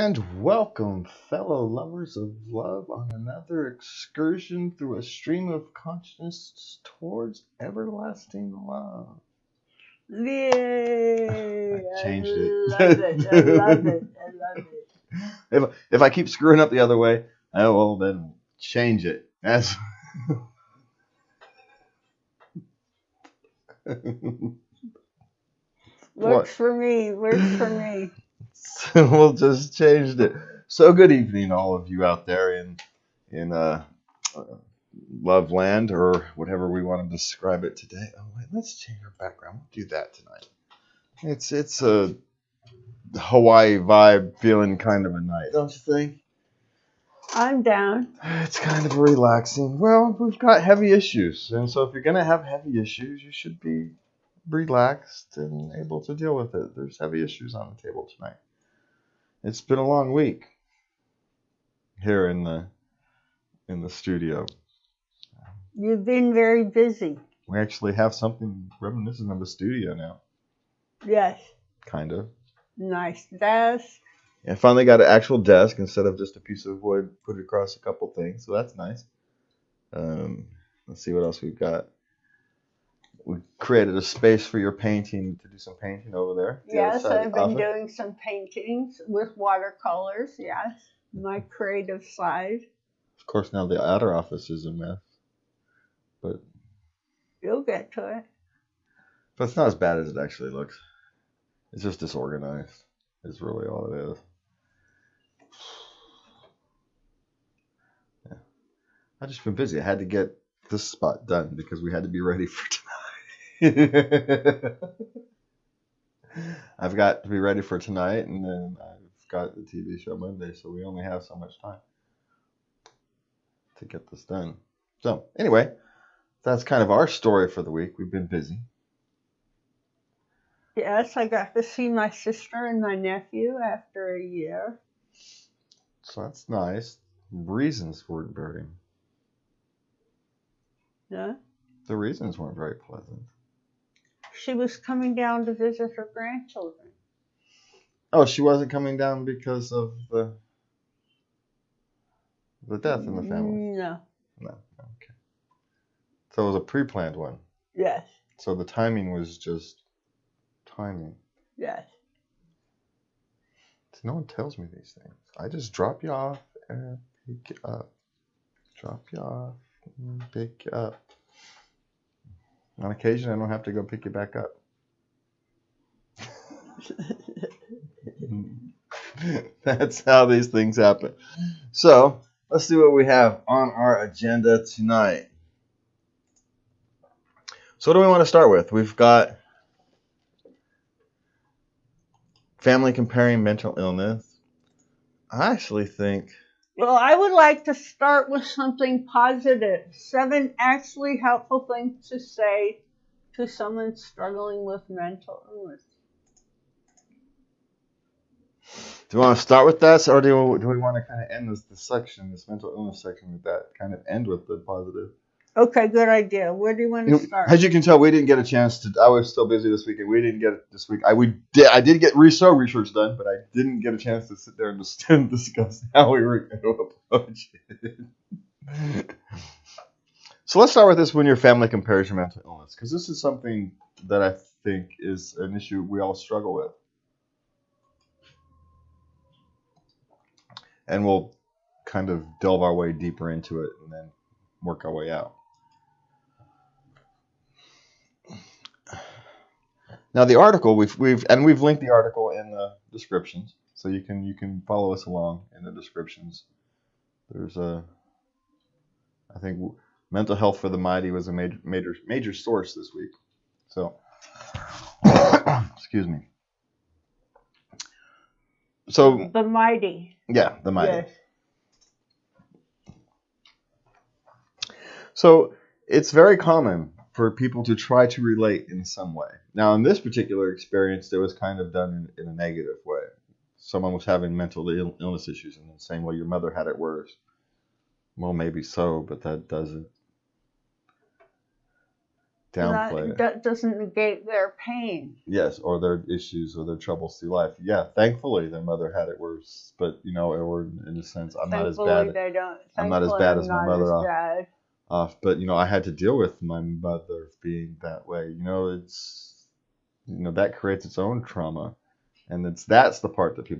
And welcome, fellow lovers of love, on another excursion through a stream of consciousness towards everlasting love. Yay! I changed it. Love it. I love it. I love it. If I keep screwing up the other way, I will then change it. That's Works for me. Works for me. So we'll just change it. So good evening, all of you out there in Love Land, or whatever we want to describe it today. Oh wait, let's change our background. We'll do that tonight. It's a Hawaii vibe, feeling kind of a night, don't you think? I'm down. It's kind of relaxing. Well, we've got heavy issues, and so if you're gonna have heavy issues, you should be relaxed and able to deal with it. There's heavy issues on the table tonight. It's been a long week here in the studio. You've been very busy. We actually have something reminiscent of a studio now. Yes. Kind of. Nice desk. I finally got an actual desk instead of just a piece of wood put across a couple things, so that's nice. Let's see what else we've got. We created a space for your painting, to do some painting over there. Yes, I've been doing some paintings with watercolors, yes. My creative side. Of course, now the outer office is a mess. But you'll get to it. But it's not as bad as it actually looks. It's just disorganized. Is really all it is. Yeah. I've just been busy. I had to get this spot done because we had to be ready for tonight. I've got to be ready for tonight, and then I've got the TV show Monday, so we only have so much time to get this done. So, anyway, that's kind of our story for the week. We've been busy. Yes, I got to see my sister and my nephew after a year. So that's nice. Reasons weren't very... Yeah? The reasons weren't very pleasant. She was coming down to visit her grandchildren. Oh, she wasn't coming down because of the death in the family? No. No, okay. So it was a pre-planned one? Yes. So the timing was just timing? Yes. So no one tells me these things. I just drop you off and pick you up. Drop you off and pick you up. On occasion, I don't have to go pick you back up. That's how these things happen. So, let's see what we have on our agenda tonight. So what do we want to start with? We've got family comparing mental illness. I actually think... Well, I would like to start with something positive. 7 actually helpful things to say to someone struggling with mental illness. Do you want to start with that, or do we want to kind of end this mental illness section with that? Kind of end with the positive. Okay, good idea. Where do you want to start? As you can tell, we didn't get a chance to. I was so busy this week, and we didn't get it this week. I did get research done, but I didn't get a chance to sit there and discuss how we were going to approach it. So let's start with this: when your family compares your mental illness, because this is something that I think is an issue we all struggle with, and we'll kind of delve our way deeper into it and then work our way out. Now the article we've linked the article in the descriptions, so you can follow us along in the descriptions. There's I think Mental Health for the Mighty was a major source this week. So excuse me. So the Mighty. Yeah, the Mighty. Yes. So it's very common for people to try to relate in some way. Now, in this particular experience, it was kind of done in a negative way. Someone was having mental illness issues and then saying, well, your mother had it worse. Well, maybe so, but that doesn't downplay it. That doesn't negate their pain. Yes, or their issues or their troubles through life. Yeah, thankfully their mother had it worse, but or in a sense, I'm not as bad. They don't. I'm not as Thankfully, bad I'm as my not mother as bad. but I had to deal with my mother being that way. It's that creates its own trauma, and that's the part that we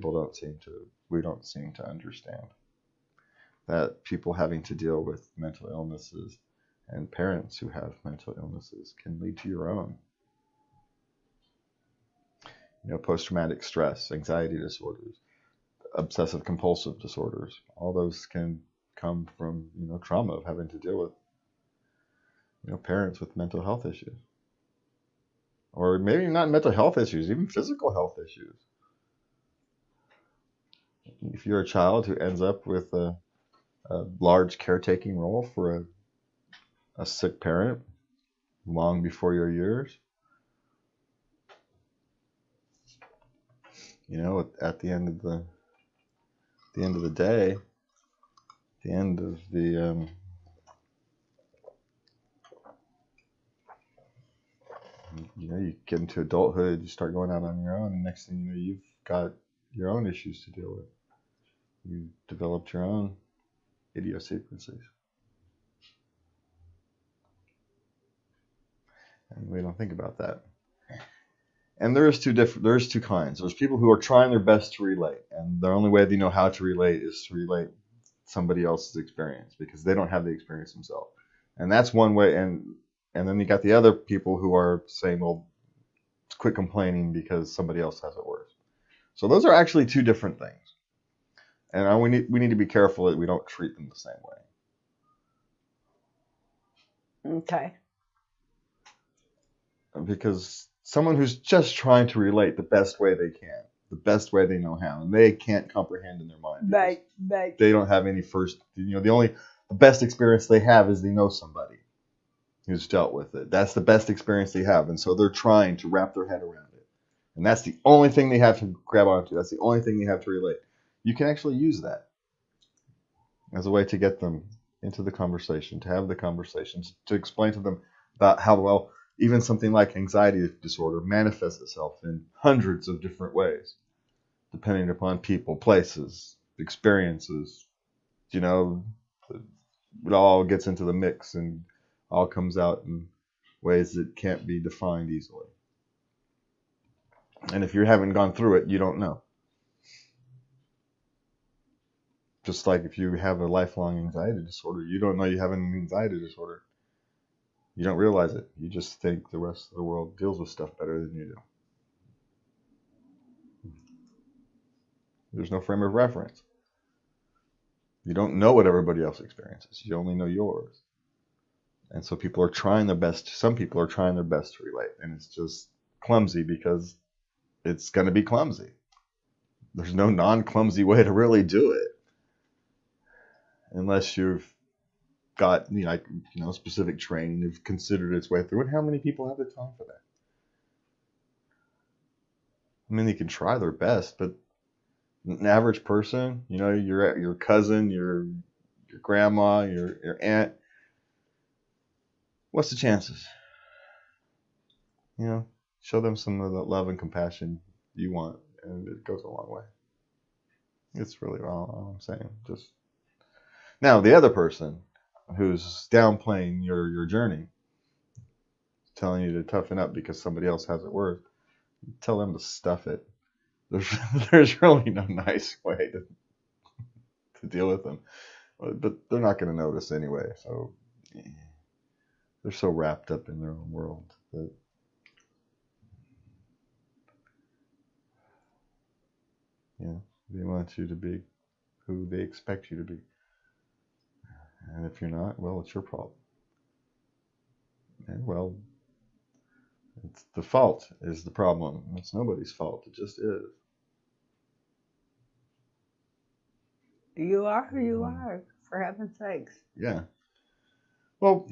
don't seem to understand. That people having to deal with mental illnesses and parents who have mental illnesses can lead to your own. Post-traumatic stress, anxiety disorders, obsessive compulsive disorders, all those can come from, trauma of having to deal with, parents with mental health issues. Or maybe not mental health issues, even physical health issues. If you're a child who ends up with a large caretaking role for a sick parent long before your years, at the end of the day, the end of the you get into adulthood, you start going out on your own, and next thing you know, you've got your own issues to deal with. You developed your own idiosyncrasies. And we don't think about that. And there's two kinds. There's people who are trying their best to relate, and the only way they know how to relate is to relate somebody else's experience because they don't have the experience themselves. And that's one way. And then you got the other people who are saying, well, quit complaining because somebody else has it worse. So those are actually two different things. And we need to be careful that we don't treat them the same way. Okay. Because someone who's just trying to relate the best way they can, the best way they know how, and they can't comprehend in their mind. Right. They don't have any the best experience they have is they know somebody who's dealt with it. That's the best experience they have. And so they're trying to wrap their head around it. And that's the only thing they have to grab onto. That's the only thing they have to relate. You can actually use that as a way to get them into the conversation, to have the conversations, to explain to them about how well even something like anxiety disorder manifests itself in hundreds of different ways, depending upon people, places, experiences. It all gets into the mix and all comes out in ways that can't be defined easily. And if you haven't gone through it, you don't know. Just like if you have a lifelong anxiety disorder, you don't know you have an anxiety disorder. You don't realize it. You just think the rest of the world deals with stuff better than you do. There's no frame of reference. You don't know what everybody else experiences. You only know yours. And so people are trying their best. Some people are trying their best to relate. And it's just clumsy because it's going to be clumsy. There's no non-clumsy way to really do it. Unless you've got specific training, you've considered its way through it. How many people have the time for that? I mean, they can try their best, but an average person, your cousin, your grandma, your aunt, what's the chances? Show them some of the love and compassion you want, and it goes a long way. It's really all I'm saying. Just now, the other person who's downplaying your journey, telling you to toughen up because somebody else has it worse, tell them to stuff it. There's really no nice way to deal with them, but they're not going to notice anyway. So they're so wrapped up in their own world that they want you to be who they expect you to be. And if you're not, well, it's your problem. And well, it's the fault is the problem. It's nobody's fault. It just is. You are who you are, for heaven's sakes. Yeah. Well,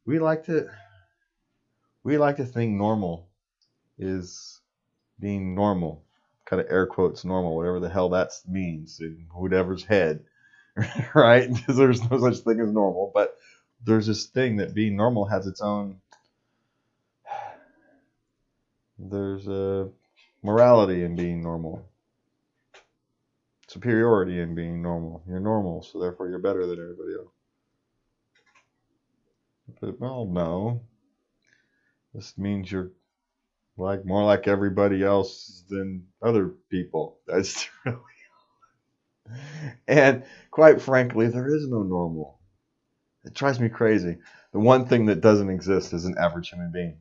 we like to think normal is being normal. Kind of air quotes normal, whatever the hell that means in whatever's head, right? Because there's no such thing as normal, but there's this thing that being normal has its own There's a morality in being normal. Superiority in being normal. You're normal, so therefore you're better than everybody else. But, well, no. This means you're more like everybody else than other people. That's really. And quite frankly, there is no normal. It drives me crazy. The one thing that doesn't exist is an average human being.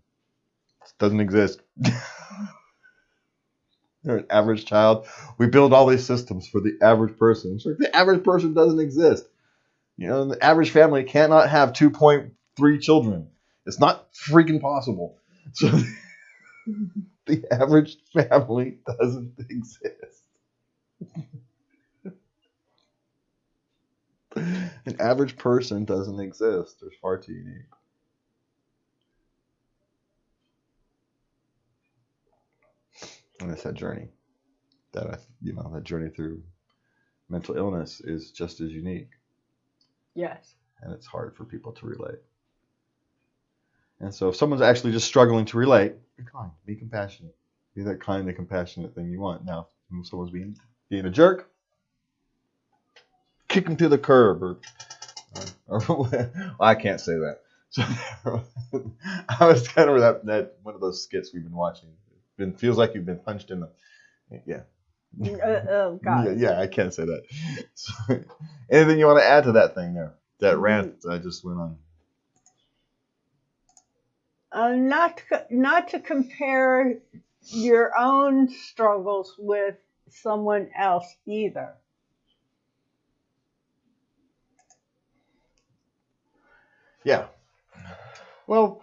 It doesn't exist. You're an average child. We build all these systems for the average person. It's like the average person doesn't exist. The average family cannot have 2.3 children. It's not freaking possible. So the average family doesn't exist. An average person doesn't exist. They're far too unique. And it's that journey that that journey through mental illness is just as unique. Yes. And it's hard for people to relate. And so if someone's actually just struggling to relate, be kind, be compassionate. Be that kind and compassionate thing you want. Now, if someone's being a jerk, kick them to the curb. Or well, I can't say that. So I was kind of that one of those skits we've been watching. It feels like you've been punched in the... Yeah. Oh, God. Yeah, I can't say that. So, anything you want to add to that thing there? That rant I just went on. Not to compare your own struggles with someone else either. Yeah. Well,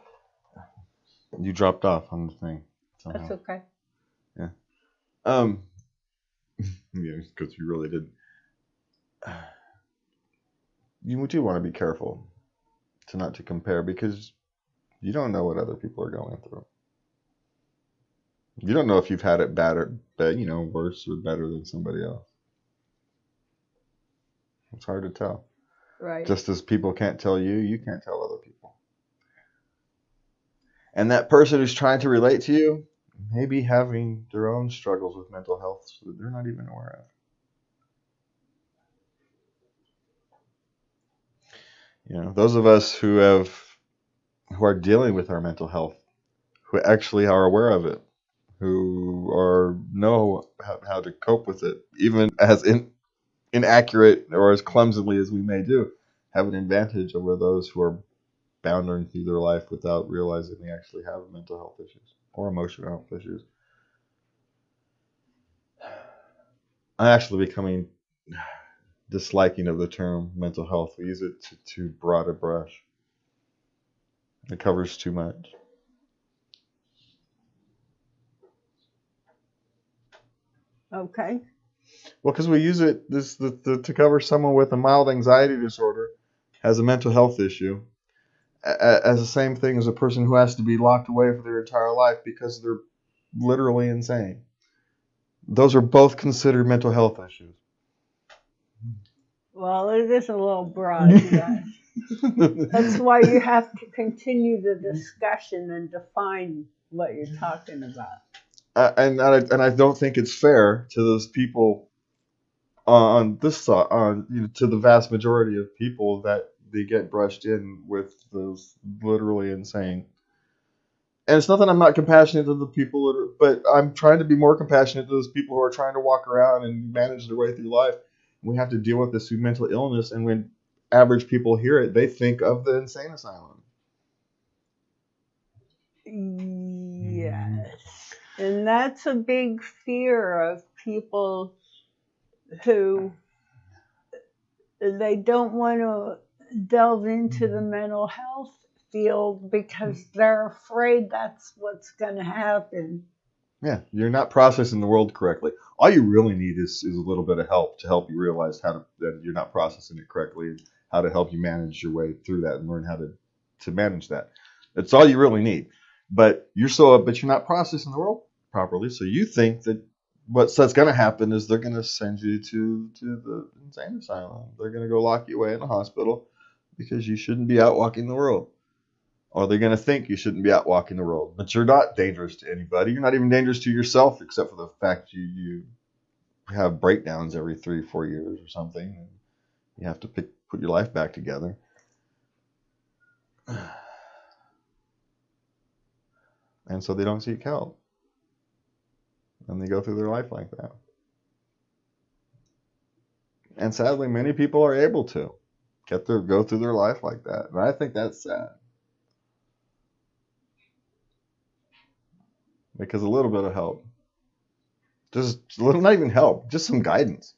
you dropped off on the thing. Somehow. That's okay. Yeah. Yeah, because you really did. You do want to be careful not to compare, because you don't know what other people are going through. You don't know if you've had it bad or worse or better than somebody else. It's hard to tell. Right. Just as people can't tell you, you can't tell other people. And that person who's trying to relate to you may be having their own struggles with mental health that they're not even aware of. Those of us who are dealing with our mental health, who actually are aware of it, who know how to cope with it, even as inaccurate or as clumsily as we may do, have an advantage over those who are bounding through their life without realizing they actually have mental health issues or emotional health issues. I'm actually becoming disliking of the term mental health. We use it to too broad a brush. It covers too much. Okay. Well, because we use it to cover someone with a mild anxiety disorder, has a mental health issue, as the same thing as a person who has to be locked away for their entire life because they're literally insane. Those are both considered mental health issues. Well, it is a little broad, yes. That's why you have to continue the discussion and define what you're talking about. And I don't think it's fair to those people on this side, to the vast majority of people that they get brushed in with those literally insane. And it's not that I'm not compassionate to the people, but I'm trying to be more compassionate to those people who are trying to walk around and manage their way through life. We have to deal with this mental illness, and when average people hear it, they think of the insane asylum. Yes. And that's a big fear of people who they don't want to delve into the mental health field because they're afraid that's what's going to happen. Yeah, you're not processing the world correctly. All you really need is a little bit of help to help you realize that you're not processing it correctly, and how to help you manage your way through that and learn how to manage that. That's all you really need. But you're not processing the world properly, so you think that what's going to happen is they're going to send you to the insane asylum. They're going to go lock you away in a hospital because you shouldn't be out walking the world. Or they're going to think you shouldn't be out walking the world. But you're not dangerous to anybody. You're not even dangerous to yourself, except for the fact you have breakdowns every 3-4 years or something. And you have to put your life back together. And so they don't seek help. And they go through their life like that. And sadly, many people are able to go through their life like that. And I think that's sad. Because a little bit of help, just a little, not even help, just some guidance.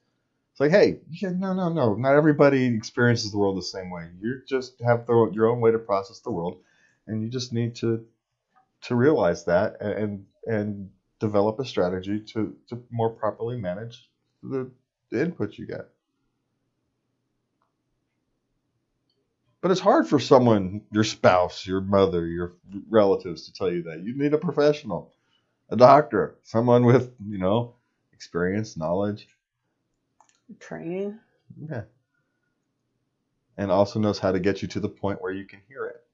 It's like, hey, no. Not everybody experiences the world the same way. You just have your own way to process the world. And you just need to realize that and develop a strategy to more properly manage the input you get. But it's hard for someone, your spouse, your mother, your relatives, to tell you that. You need a professional, a doctor, someone with, experience, knowledge. Training. Yeah. And also knows how to get you to the point where you can hear it.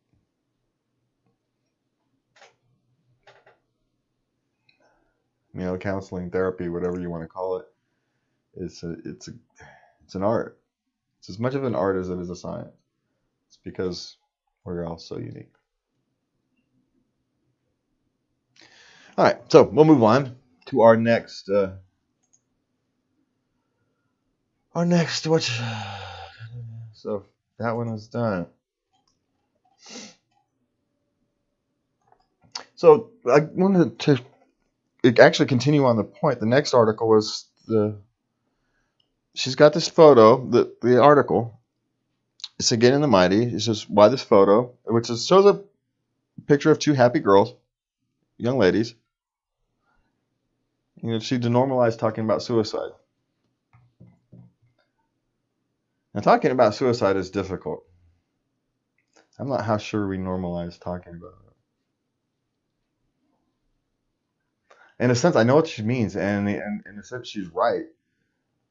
Counseling, therapy, whatever you want to call it, it's an art. It's as much of an art as it is a science. It's because we're all so unique. All right, so we'll move on to our next. So that one is done. So I wanted to actually continue on the point. The next article was she's got this photo, the article. It's Again in the Mighty. It says, why this photo, which shows a picture of 2 happy girls, young ladies. She denormalized talking about suicide. Now, talking about suicide is difficult. I'm not how sure we normalize talking about it. In a sense, I know what she means, and in a sense, she's right.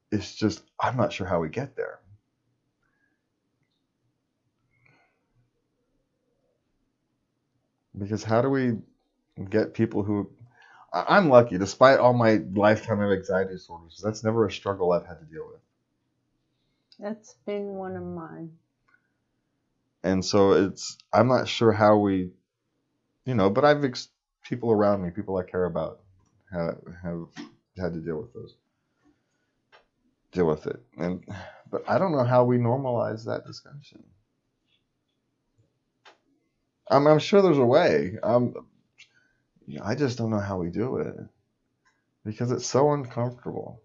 It's just, I'm not sure how we get there. Because how do we get people who... I'm lucky, despite all my lifetime of anxiety disorders, that's never a struggle I've had to deal with. That's been one of mine. And so I'm not sure how we, but I've people around me, people I care about, have had to deal with it. But I don't know how we normalize that discussion. I'm sure there's a way. I just don't know how we do it because it's so uncomfortable.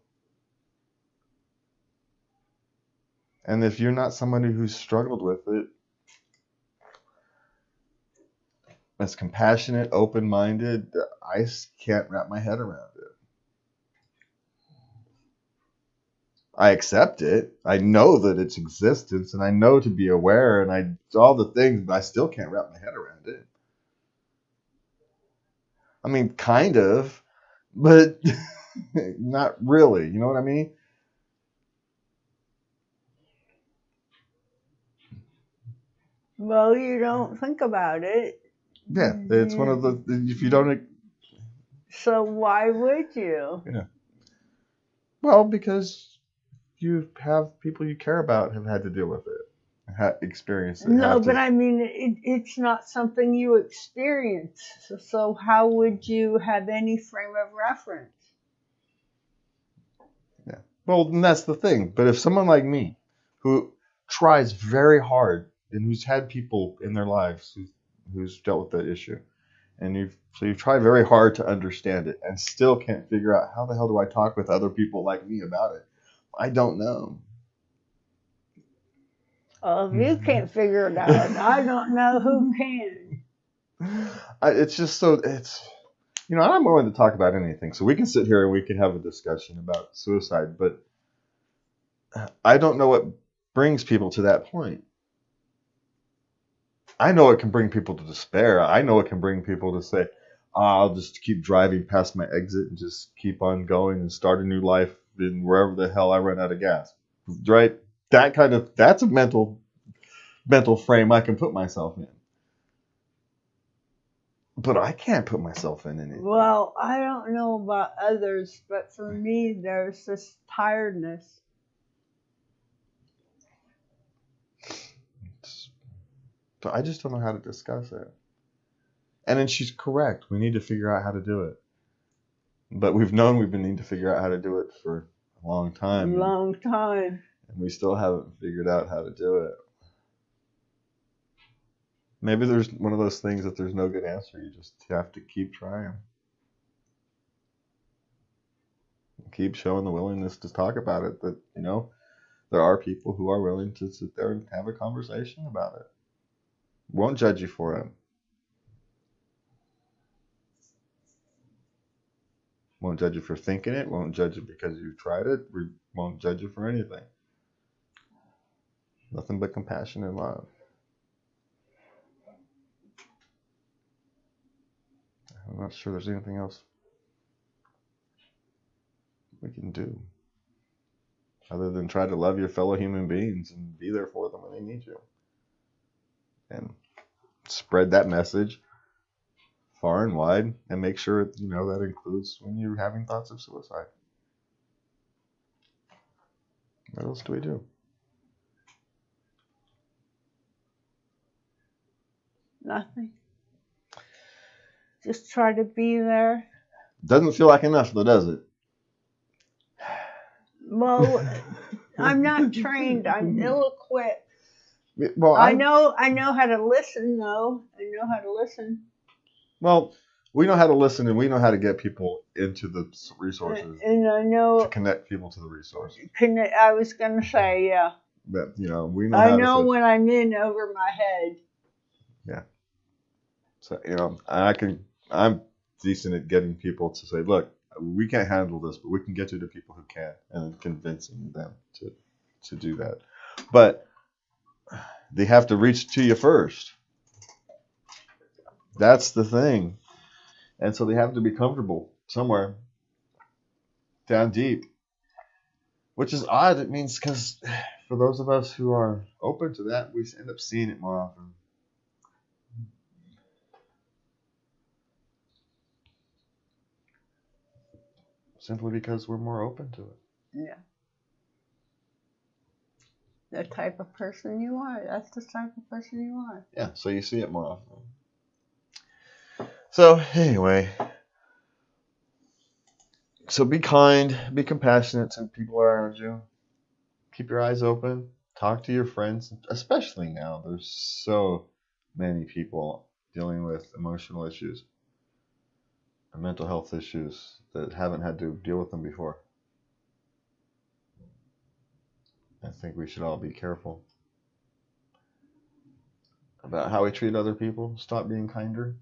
And if you're not somebody who's struggled with it, that's compassionate, open-minded, I can't wrap my head around it. I accept it. I know that its existence, and I know to be aware, and all the things, but I still can't wrap my head around it. I mean, kind of, but not really. You know what I mean? Well, you don't think about it. Yeah, it's one of the, if you don't... So why would you? Yeah. Well, because you have people you care about have had to deal with it, experience it. No, but I mean, it's not something you experience. So how would you have any frame of reference? Yeah. Well, and that's the thing. But if someone like me, who tries very hard and who's had people in their lives who's dealt with that issue, and you've tried very hard to understand it and still can't figure out how the hell do I talk with other people like me about it, I don't know. Well, if you can't figure it out, I don't know who can. It's just so, I'm willing to talk about anything. So we can sit here and we can have a discussion about suicide, but I don't know what brings people to that point. I know it can bring people to despair. I know it can bring people to say, I'll just keep driving past my exit and just keep on going and start a new life in wherever the hell I run out of gas. Right? That's a mental frame I can put myself in. But I can't put myself in anything. Well, I don't know about others, but for me, there's this tiredness. But I just don't know how to discuss it. And then she's correct. We need to figure out how to do it. But we've been needing to figure out how to do it for a long time. And we still haven't figured out how to do it. Maybe there's one of those things that there's no good answer. You just have to keep trying. Keep showing the willingness to talk about it. That, there are people who are willing to sit there and have a conversation about it. Won't judge you for it. Won't judge you for thinking it. Won't judge you because you tried it. We won't judge you for anything. Nothing but compassion and love. I'm not sure there's anything else we can do other than try to love your fellow human beings and be there for them when they need you. And spread that message far and wide, and make sure that includes when you're having thoughts of suicide. What else do we do? Nothing. Just try to be there. Doesn't feel like enough, though, does it? Well, I'm not trained. I'm ill-equipped. Well, I know how to listen, though. I know how to listen. Well, we know how to listen, and we know how to get people into the resources. And I know to connect people to the resources. I was gonna say, yeah. But we know. I know when I'm in over my head. Yeah. So I'm decent at getting people to say, look, we can't handle this, but we can get you to people who can, and convincing them to do that. But they have to reach to you first. That's the thing. And so they have to be comfortable somewhere down deep. Which is odd. It means because for those of us who are open to that, we end up seeing it more often. Simply because we're more open to it. Yeah. The type of person you are. That's the type of person you are. Yeah, so you see it more often. So, anyway. So be kind, be compassionate to people around you. Keep your eyes open. Talk to your friends, especially now. There's so many people dealing with emotional issues and mental health issues that haven't had to deal with them before. I think we should all be careful about how we treat other people. Stop being kinder.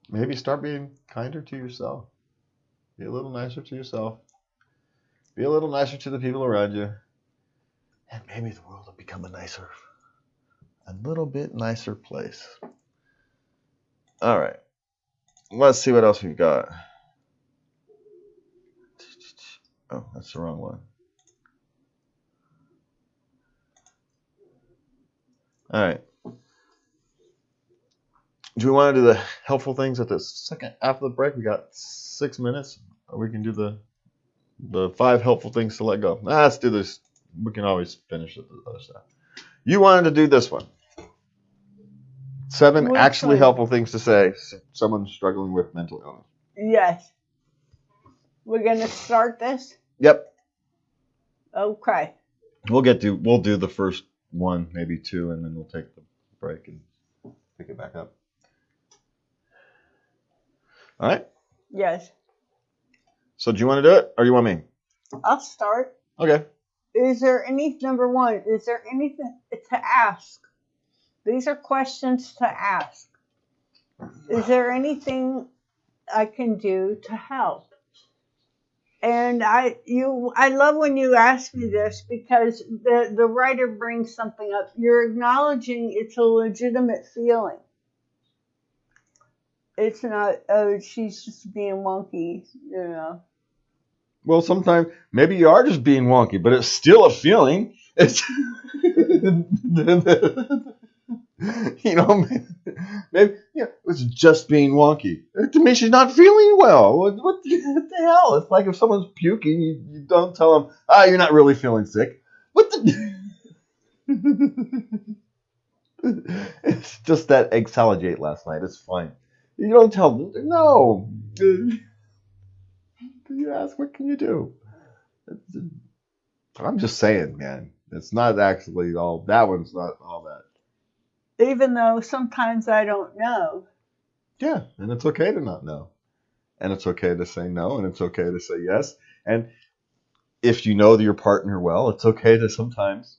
Maybe start being kinder to yourself. Be a little nicer to yourself. Be a little nicer to the people around you. And maybe the world will become a little bit nicer place. All right. Let's see what else we've got. Oh, that's the wrong one. All right. Do we want to do the helpful things at the second after the break? We got 6 minutes. Or we can do the 5 helpful things to let go. Let's do this. We can always finish it the other stuff. You wanted to do this one. 7 actually helpful things to say to someone struggling with mental illness. Yes. We're going to start this? Yep. Okay. We'll do the first 1, maybe 2, and then we'll take the break and pick it back up. All right? Yes. So do you want to do it, or do you want me? I'll start. Okay. Number 1, is there anything to ask? These are questions to ask. Is there anything I can do to help? And I love when you ask me this, because the writer brings something up. You're acknowledging it's a legitimate feeling. It's not, she's just being wonky, Well, sometimes maybe you are just being wonky, but it's still a feeling. It's Maybe it was just being wonky. To me, she's not feeling well. What the hell? It's like if someone's puking, you don't tell them, you're not really feeling sick. What the? It's just that egg salad you ate last night. It's fine. You don't tell them. No. You ask, what can you do? I'm just saying, man. It's not actually all. That one's not all that. Even though sometimes I don't know. Yeah, and it's okay to not know. And it's okay to say no, and it's okay to say yes. And if you know your partner well, it's okay to sometimes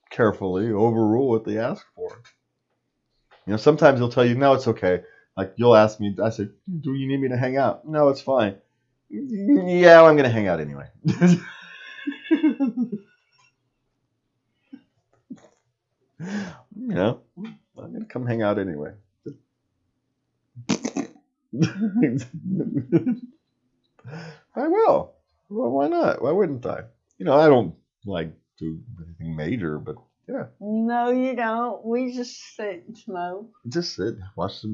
carefully overrule what they ask for. Sometimes they'll tell you, no, it's okay. Like, you'll ask me, I said, do you need me to hang out? No, it's fine. Yeah, well, I'm going to hang out anyway. I'm going to come hang out anyway. I will. Well, why not? Why wouldn't I? I don't like do anything major, but yeah. No, you don't. We just sit and smoke. Just sit, watch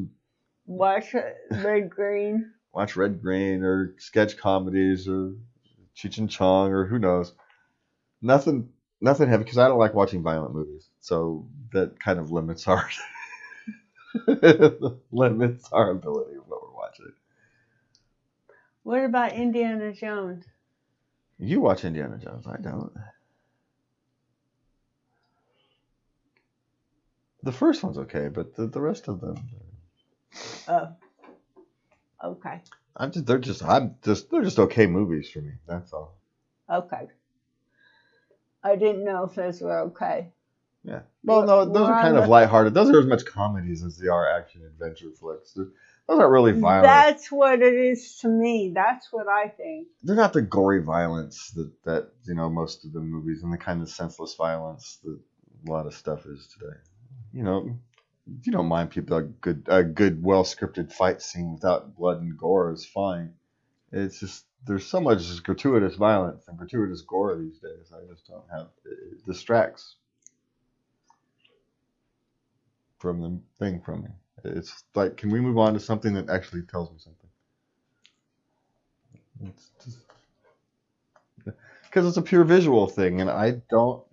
Red Green. Watch Red Green or sketch comedies or Cheech and Chong or who knows. Nothing heavy because I don't like watching violent movies, so that kind of limits our ability of what we're watching. What about Indiana Jones? You watch Indiana Jones, I don't. The first one's okay, but the rest of them. Oh, okay. They're just okay movies for me. That's all. Okay. I didn't know if those were okay. Yeah. Well, no, those are kind of lighthearted. Those are as much comedies as they are action adventure flicks. Those aren't really violent. That's what it is to me. That's what I think. They're not the gory violence that most of the movies and the kind of senseless violence that a lot of stuff is today. If you don't mind people, a good well scripted fight scene without blood and gore is fine. It's just there's so much gratuitous violence and gratuitous gore these days. I just don't have it distracts from the thing from me. It's like, can we move on to something that actually tells me something? It's just because it's a pure visual thing, and I don't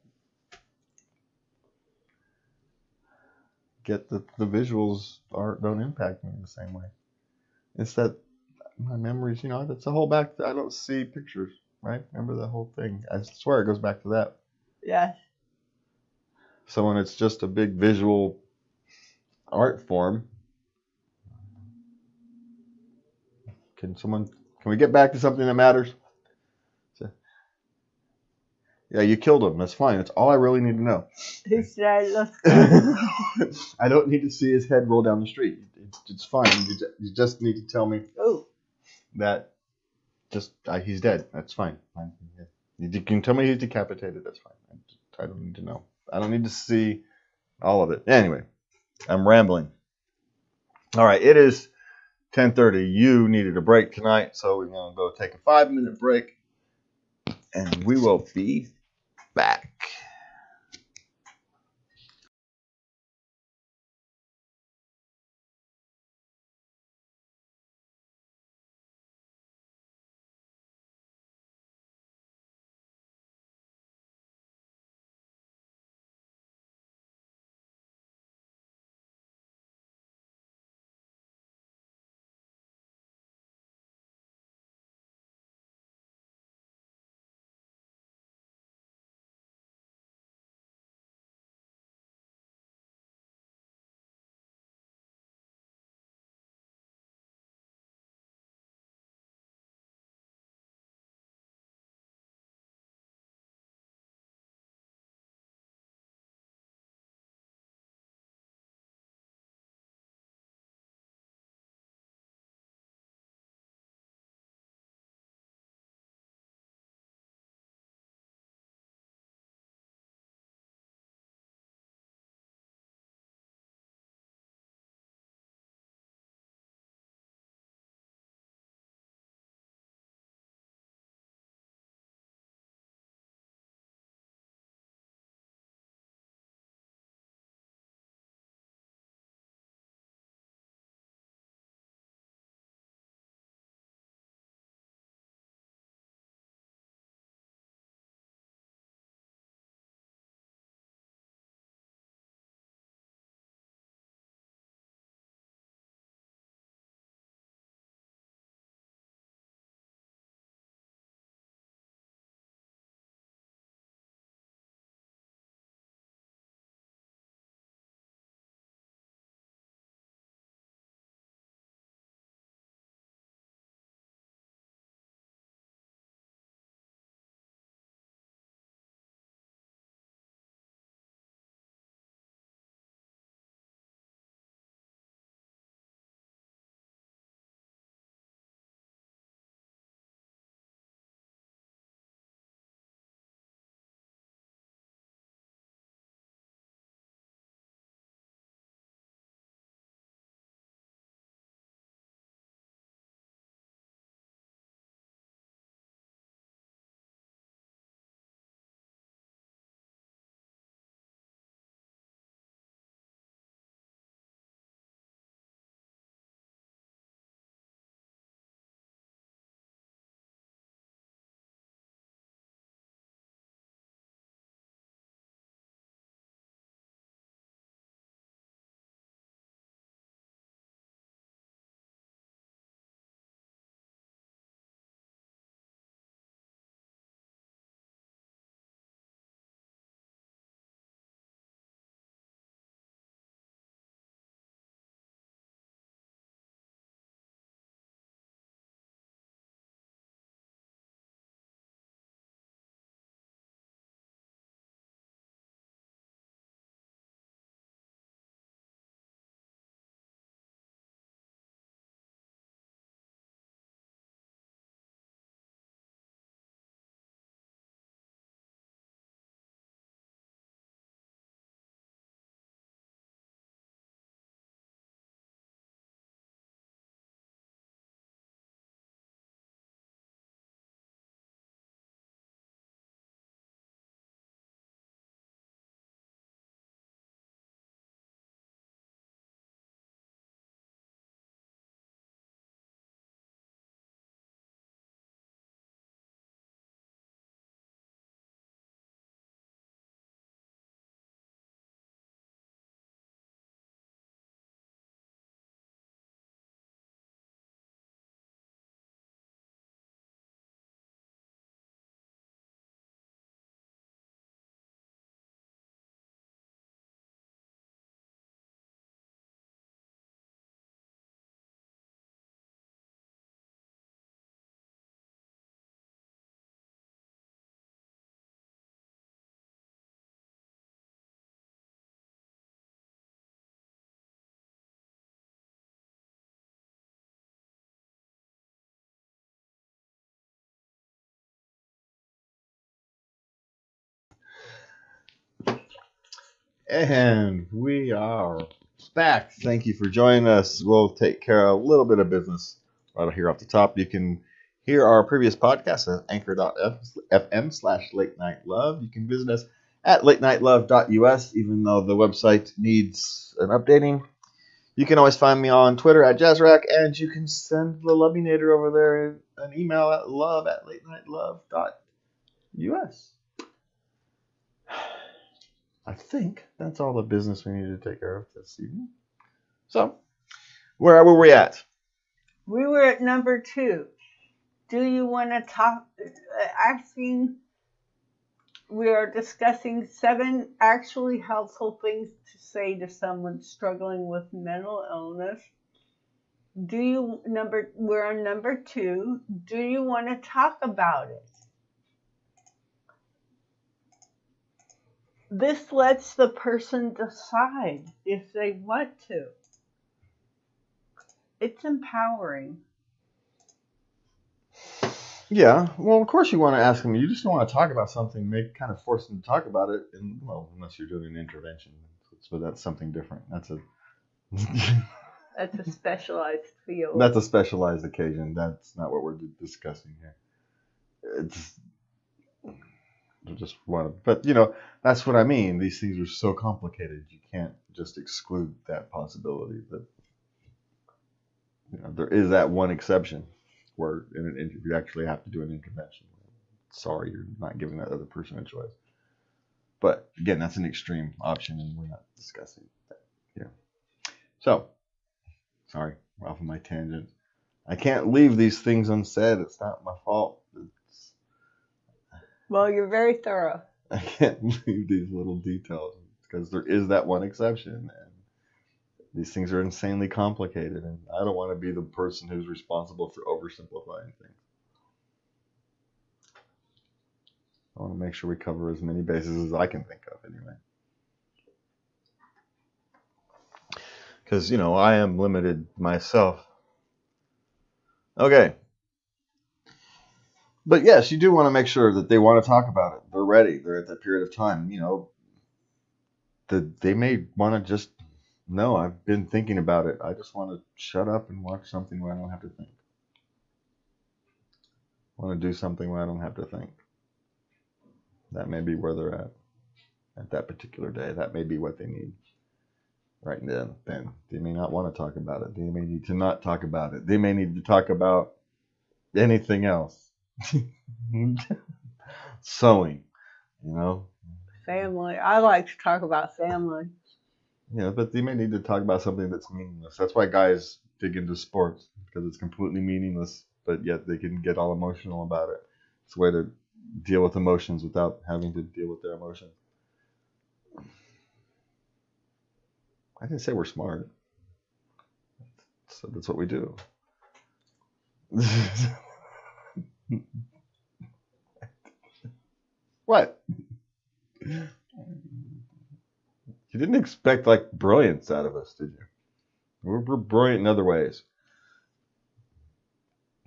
get that the visuals don't impact me in the same way. It's that my memories, that's a whole back. I don't see pictures, right? Remember the whole thing? I swear it goes back to that. Yeah. So when it's just a big visual art form, can we get back to something that matters? Yeah, you killed him. That's fine. That's all I really need to know. He said, let's go. I don't need to see his head roll down the street. It's fine. You just need to tell me that he's dead. That's fine. You can tell me he's decapitated. That's fine. I don't need to know. I don't need to see all of it. Anyway, I'm rambling. All right, it is 10:30. You needed a break tonight, so we're going to go take a 5-minute break, and we will be back. And we are back. Thank you for joining us. We'll take care of a little bit of business right here off the top. You can hear our previous podcast at anchor.fm/late night love. You can visit us at latenightlove.us, even though the website needs an updating. You can always find me on Twitter at Jazzrack, and you can send the Lovinator over there an email at love@latenightlove.us. I think that's all the business we need to take care of this evening. So, where were we at? We were at number 2. Do you want to talk? We are discussing 7 actually helpful things to say to someone struggling with mental illness. We're on number 2. Do you want to talk about it? This lets the person decide if they want to. It's empowering. Yeah, well, of course you want to ask them. You just don't want to talk about something, kind of force them to talk about it, and well, unless you're doing an intervention, so that's something different. That's a specialized field. That's a specialized occasion. That's not what we're discussing here. It's just one, but that's what I mean. These things are so complicated. You can't just exclude that possibility. That there is that one exception where you actually have to do an intervention. Sorry, you're not giving that other person a choice. But again, that's an extreme option, and we're not discussing that here. So, sorry, we're off of my tangent. I can't leave these things unsaid. It's not my fault. Well, you're very thorough. I can't leave these little details because there is that one exception, and these things are insanely complicated, and I don't want to be the person who's responsible for oversimplifying things. I want to make sure we cover as many bases as I can think of, anyway. Because, I am limited myself. Okay. But yes, you do want to make sure that they want to talk about it. They're ready. They're at that period of time. They may want to just, no, I've been thinking about it. I just want to shut up and watch something where I don't have to think. I want to do something where I don't have to think. That may be where they're at that particular day. That may be what they need. Right then, they may not want to talk about it. They may need to not talk about it. They may need to talk about anything else. Sewing, Family. I like to talk about family. Yeah, but they may need to talk about something that's meaningless. That's why guys dig into sports, because it's completely meaningless, but yet they can get all emotional about it. It's a way to deal with emotions without having to deal with their emotions. I didn't say we're smart. So that's what we do. What? You didn't expect brilliance out of us, did you? We're brilliant in other ways.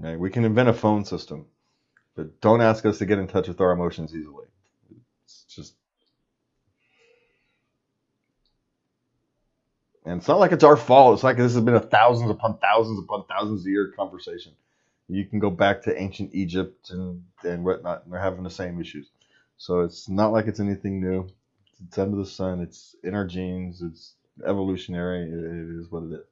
Okay, we can invent a phone system, but don't ask us to get in touch with our emotions easily. It's just, and it's not like it's our fault. It's like this has been a thousands upon thousands of year conversation. You can go back to ancient Egypt and whatnot, and they're having the same issues. So it's not like it's anything new. It's under the sun. It's in our genes. It's evolutionary. It is what it is.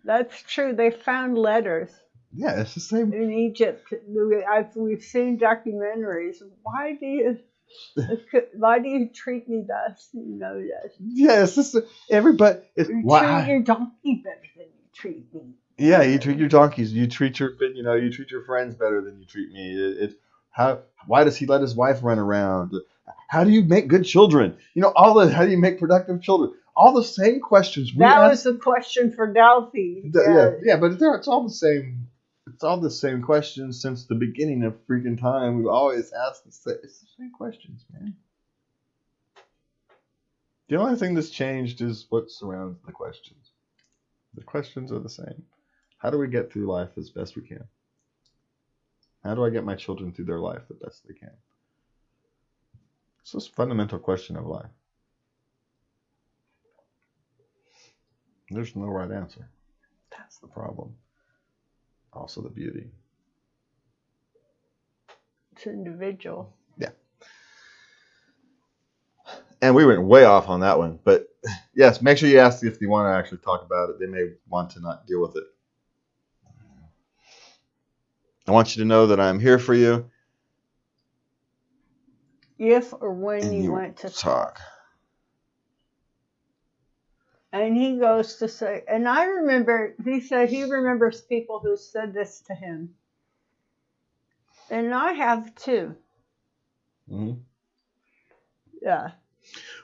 That's true. They found letters. Yeah, it's the same. In Egypt, we've seen documentaries. Why do you treat me thus? Yeah, it's just everybody. You treat your donkey better than you treat me. Yeah, you treat your donkeys. You treat your friends better than you treat me. Why does he let his wife run around? How do you make good children? How do you make productive children? All the same questions. That was the question for Delphi. Yeah, but it's all the same. It's all the same questions since the beginning of freaking time. We've always asked it's the same questions, man. The only thing that's changed is what surrounds the questions. The questions are the same. How do we get through life as best we can? How do I get my children through their life the best they can? just a fundamental question of life. There's no right answer. That's the problem. Also the beauty. It's individual. Yeah. And we went way off on that one. But yes, make sure you ask if you want to actually talk about it. They may want to not deal with it. I want you to know that I'm here for you. If or when you want to talk. And he goes to say, and I remember, he said he remembers people who said this to him. And I have too. Mm-hmm. Yeah.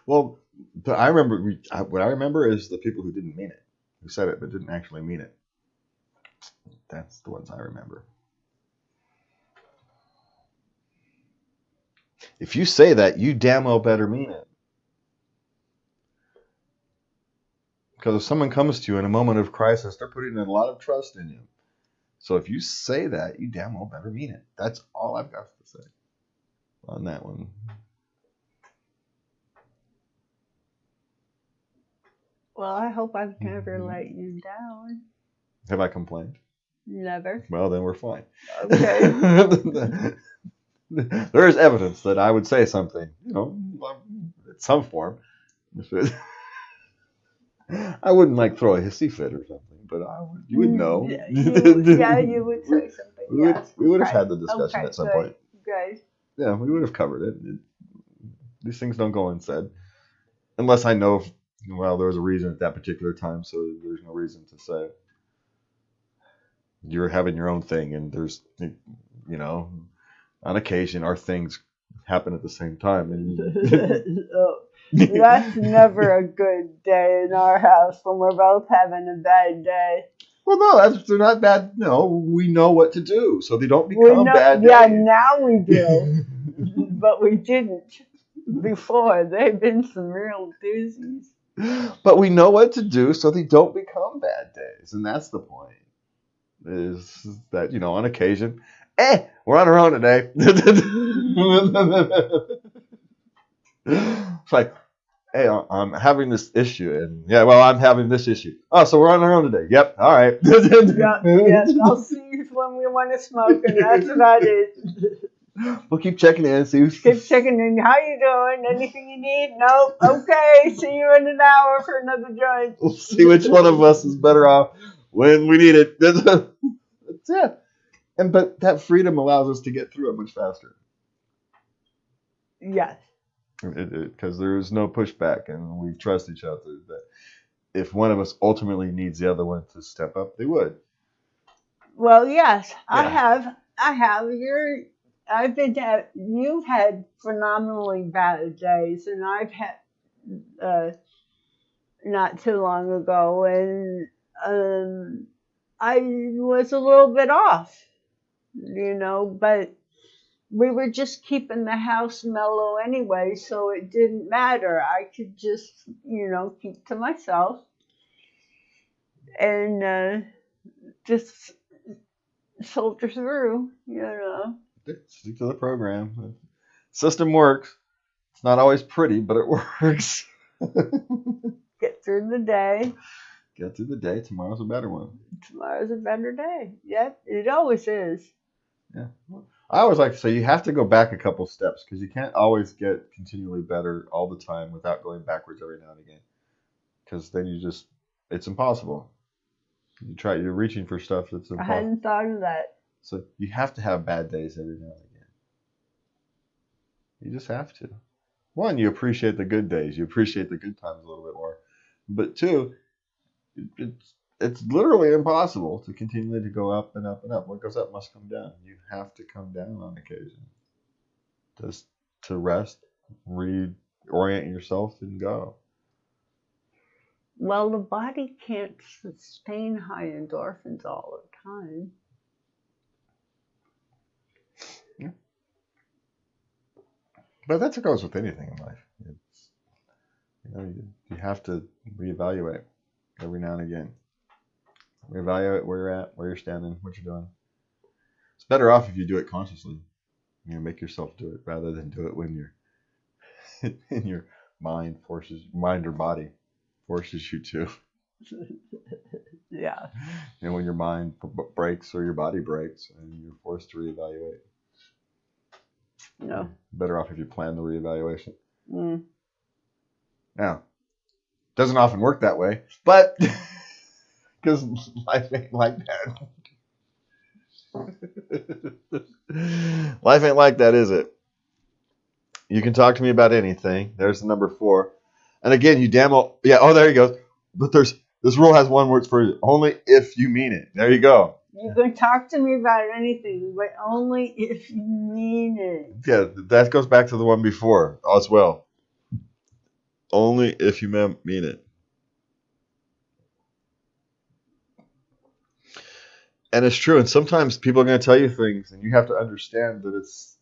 Well, but I remember, what I remember is the people who didn't mean it, who said it but didn't actually mean it. That's the ones I remember. If you say that, you damn well better mean it. Because if someone comes to you in a moment of crisis, they're putting a lot of trust in you. So if you say that, you damn well better mean it. That's all I've got to say on that one. Well, I hope I've never let you down. Have I complained? Never. Well, then we're fine. Okay. There is evidence that I would say something, in some form. I wouldn't like throw a hissy fit or something, but you would know. You would say something. We would have had the discussion at some point. Good. Yeah, we would have covered it. These things don't go unsaid. Unless I know, well, there was a reason at that particular time, so there's no reason to say it. You're having your own thing, and there's, on occasion, our things happen at the same time. And that's never a good day in our house when we're both having a bad day. Well, no, they're not bad. No, we know what to do, so they don't become bad days. Yeah, now we do, but we didn't before. They've been some real doozies. But we know what to do, so they don't become bad days, and that's the point. Is that on occasion, we're on our own today. It's like, hey, I'm having this issue, and I'm having this issue. Oh, so we're on our own today. Yep, all right. Yes, I'll see you when we want to smoke, and that's about it. We'll keep checking in, Keep checking in. How you doing? Anything you need? Nope. Okay. See you in an hour for another joint. We'll see which one of us is better off when we need it. That's it. But that freedom allows us to get through it much faster. Yes. Because there is no pushback, and we trust each other that if one of us ultimately needs the other one to step up, they would. Well, yes, Yeah. I have. You've had phenomenally bad days, and I've had not too long ago, and I was a little bit off, but we were just keeping the house mellow anyway, so it didn't matter. I could just, keep to myself and just soldier through, Stick to the program. The system works. It's not always pretty, but it works. Get through the day. Get through the day. Tomorrow's a better one. Tomorrow's a better day. Yep, it always is. Yeah. I always like to say you have to go back a couple steps because you can't always get continually better all the time without going backwards every now and again. Because then it's impossible. You're reaching for stuff that's impossible. I hadn't thought of that. So you have to have bad days every now and again. You just have to. One, you appreciate the good days. You appreciate the good times a little bit more. But two, it's literally impossible to continually to go up and up and up. What goes up must come down. You have to come down on occasion. Just to rest, reorient yourself, and go. Well, the body can't sustain high endorphins all the time. Yeah. But that's what goes with anything in life. You have to reevaluate every now and again. Reevaluate where you're at, where you're standing, what you're doing. It's better off if you do it consciously. Make yourself do it rather than do it when you're in your mind or body forces you to. Yeah. And when your mind breaks or your body breaks, and you're forced to reevaluate. No. Better off if you plan the reevaluation. Mm. Now, doesn't often work that way, but because life ain't like that. Life ain't like that, is it? You can talk to me about anything. There's the number 4. And again, you damn well, yeah, oh, there he goes. But this rule has one word for you. Only if you mean it. There you go. You can talk to me about anything, but only if you mean it. Yeah, that goes back to the one before as well. Only if you mean it. And it's true. And sometimes people are going to tell you things, and you have to understand that it's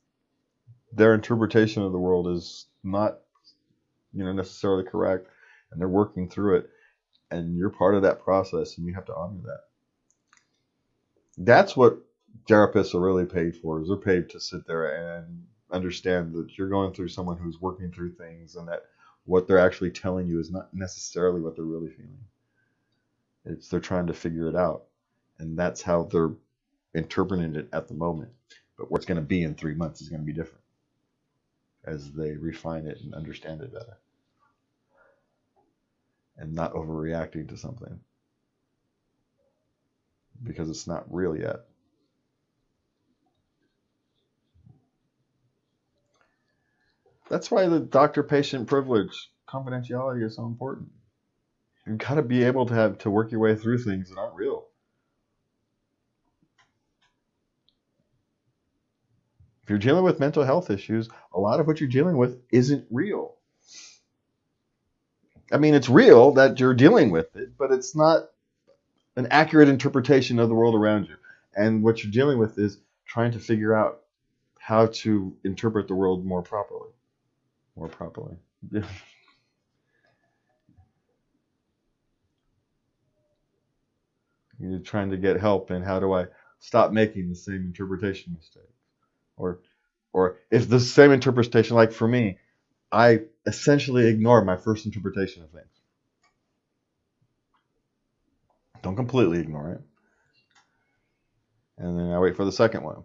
their interpretation of the world is not, necessarily correct, and they're working through it, and you're part of that process, and you have to honor that. That's what therapists are really paid for. Is they're paid to sit there and understand that you're going through someone who's working through things, and that what they're actually telling you is not necessarily what they're really feeling. It's they're trying to figure it out, and that's how they're interpreting it at the moment. But what's going to be in 3 months is going to be different as they refine it and understand it better, and not overreacting to something because it's not real yet. That's why the doctor-patient privilege, confidentiality is so important. You've got to be able to work your way through things that aren't real. If you're dealing with mental health issues, a lot of what you're dealing with isn't real. I mean, it's real that you're dealing with it, but it's not an accurate interpretation of the world around you. And what you're dealing with is trying to figure out how to interpret the world more properly. You're trying to get help in how do I stop making the same interpretation mistakes. Or if the same interpretation, like for me, I essentially ignore my first interpretation of things. Don't completely ignore it. And then I wait for the second one.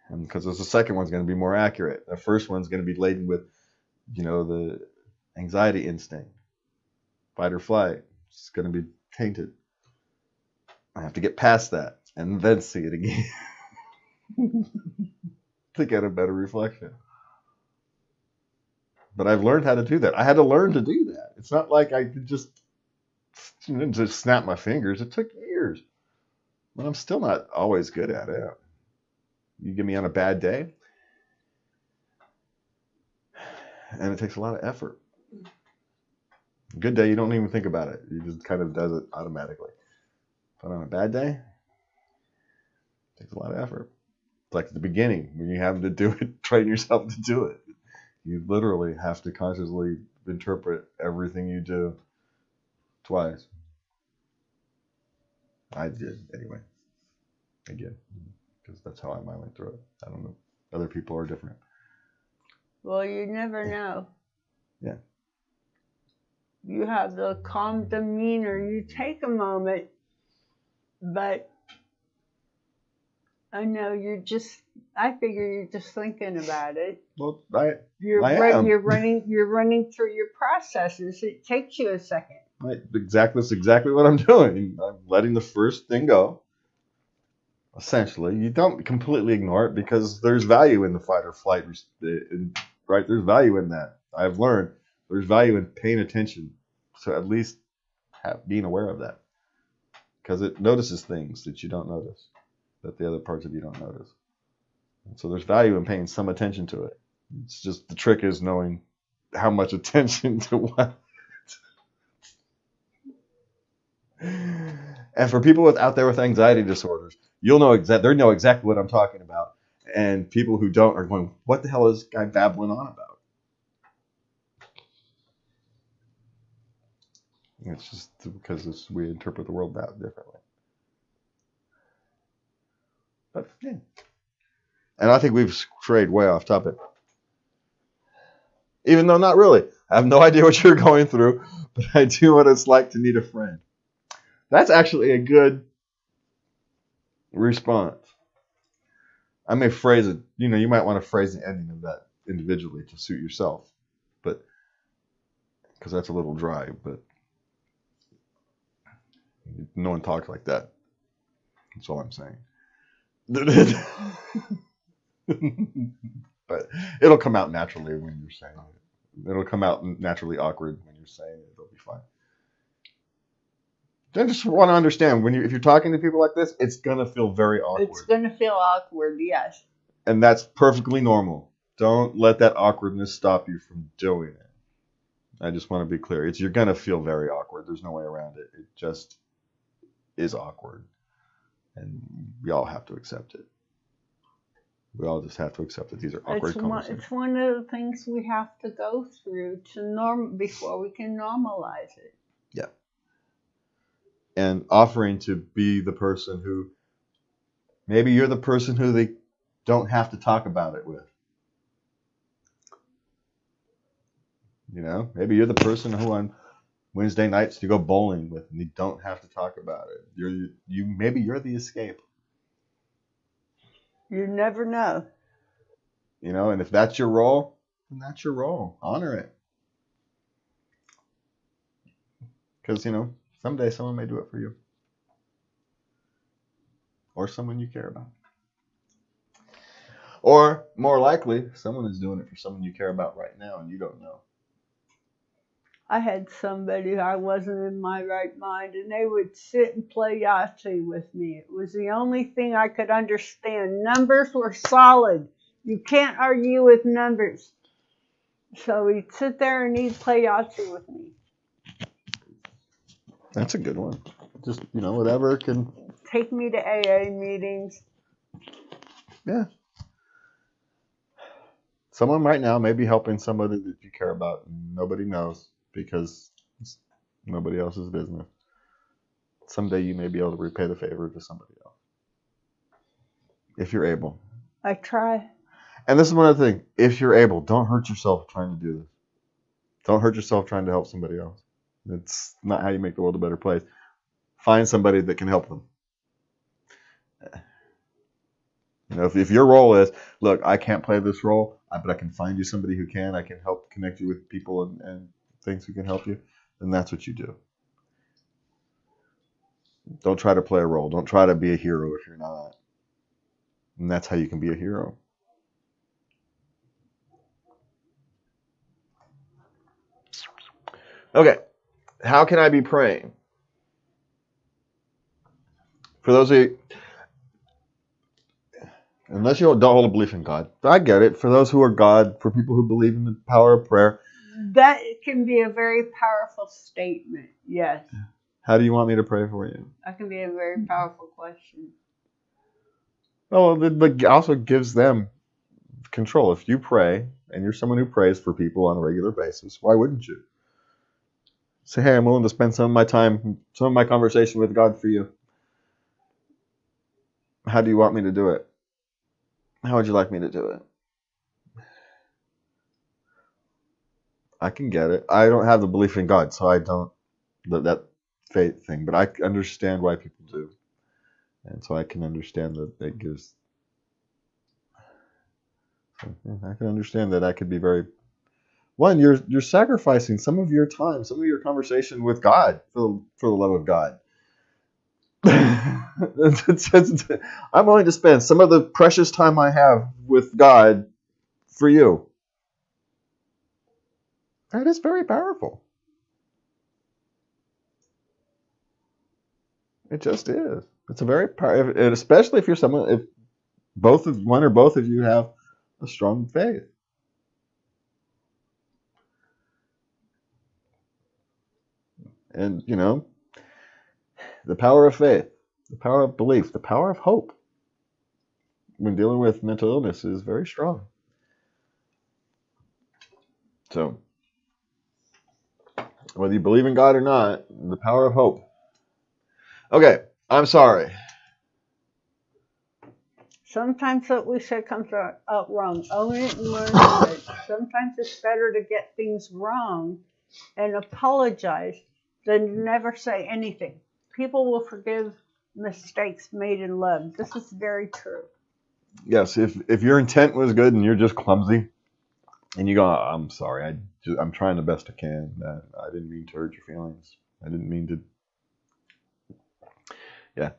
And because the second one's going to be more accurate. The first one's going to be laden with, the anxiety instinct. Fight or flight. It's going to be tainted. I have to get past that and then see it again to get a better reflection. But I've learned how to do that. I had to learn to do that. It's not like I could just snap my fingers. It took years. But I'm still not always good at it. You get me on a bad day, and it takes a lot of effort. A good day, you don't even think about it. You just kind of does it automatically. But on a bad day, it takes a lot of effort. It's like at the beginning, when you have to do it, train yourself to do it. You literally have to consciously interpret everything you do twice. I did, anyway. Again, because that's how I went through it. I don't know. Other people are different. Well, you never know. Yeah. You have the calm demeanor. You take a moment, but I know I figure you're just thinking about it. Well, You're running through your processes. It takes you a second. Right. That's exactly what I'm doing. I'm letting the first thing go. Essentially, you don't completely ignore it because there's value in the fight or flight, right? There's value in that. I've learned there's value in paying attention, so at least being aware of that, because it notices things that you don't notice, that the other parts of you don't notice. And so there's value in paying some attention to it. It's just the trick is knowing how much attention to what. And for people out there with anxiety disorders, they know exactly what I'm talking about. And people who don't are going, what the hell is this guy babbling on about? It's just because we interpret the world that differently. But yeah. And I think we've strayed way off topic. Even though not really. I have no idea what you're going through, but I do know what it's like to need a friend. That's actually a good response. I may phrase it, you might want to phrase the ending of that individually to suit yourself, but because that's a little dry, but no one talks like that. That's all I'm saying. But it'll come out naturally when you're saying it. It'll come out naturally awkward when you're saying it. It'll be fine. I just want to understand if you're talking to people like this, it's gonna feel very awkward. It's going to feel awkward, yes. And that's perfectly normal. Don't let that awkwardness stop you from doing it. I just want to be clear. You're gonna feel very awkward. There's no way around it. It just is awkward, and we all have to accept it. We all just have to accept that these are awkward conversations. It's one of the things we have to go through before we can normalize it. Yeah. And offering to be the person who, maybe you're the person who they don't have to talk about it with. Maybe you're the person who on Wednesday nights you go bowling with and you don't have to talk about it. Maybe you're the escape. You never know. And if that's your role, then that's your role. Honor it. Because, someday someone may do it for you. Or someone you care about. Or, more likely, someone is doing it for someone you care about right now and you don't know. I had somebody, I wasn't in my right mind, and they would sit and play Yahtzee with me. It was the only thing I could understand. Numbers were solid. You can't argue with numbers. So he'd sit there and he'd play Yahtzee with me. That's a good one. Just, whatever can... Take me to AA meetings. Yeah. Someone right now may be helping somebody that you care about and nobody knows because it's nobody else's business. Someday you may be able to repay the favor to somebody else. If you're able. I try. And this is one other thing. If you're able, don't hurt yourself trying to do this. Don't hurt yourself trying to help somebody else. It's not how you make the world a better place. Find somebody that can help them. If your role is, look, I can't play this role, but I can find you somebody who can. I can help connect you with people and things who can help you. Then that's what you do. Don't try to play a role. Don't try to be a hero if you're not. And that's how you can be a hero. Okay. How can I be praying? For those of you, unless you don't hold a belief in God, I get it. For those who are God, for people who believe in the power of prayer. That can be a very powerful statement, yes. How do you want me to pray for you? That can be a very powerful question. Well, it also gives them control. If you pray, and you're someone who prays for people on a regular basis, why wouldn't you? Say, hey, I'm willing to spend some of my time, some of my conversation with God for you. How do you want me to do it? How would you like me to do it? I can get it. I don't have the belief in God, so I don't, that faith thing, but I understand why people do. And so I can understand that it gives, I can understand that could be very, one, you're sacrificing some of your time, some of your conversation with God for the love of God. I'm willing to spend some of the precious time I have with God for you. That is very powerful. It just is. It's a very powerful, especially if you're someone, if one or both of you have a strong faith. And, the power of faith, the power of belief, the power of hope when dealing with mental illness is very strong. So, whether you believe in God or not, the power of hope. Okay, I'm sorry. Sometimes what we say comes out wrong. Own it and learn from it. Sometimes it's better to get things wrong and apologize than to never say anything. People will forgive mistakes made in love. This is very true. Yes, if your intent was good and you're just clumsy, and you go, "Oh, I'm sorry, I'm trying the best I can. I didn't mean to hurt your feelings. I didn't mean to." Yeah,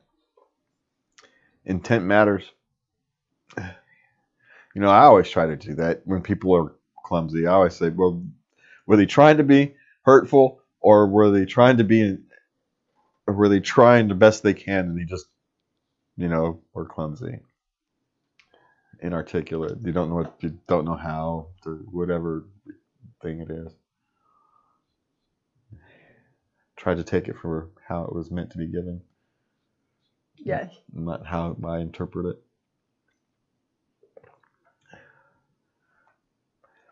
intent matters. You know, I always try to do that when people are clumsy. I always say, well, were they trying to be hurtful, or were they trying the best they can, and they just, were clumsy, inarticulate. You don't know how, or whatever thing it is. Try to take it for how it was meant to be given. Yes. Not how I interpret it.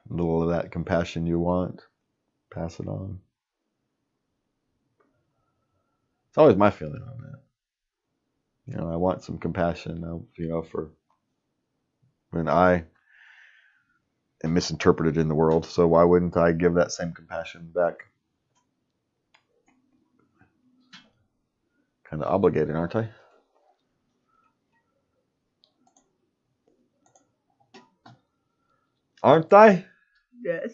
A little of that compassion you want, pass it on. It's always my feeling on that. I want some compassion, for when I am misinterpreted in the world. So why wouldn't I give that same compassion back? Kind of obligated, aren't I? Aren't I? Yes.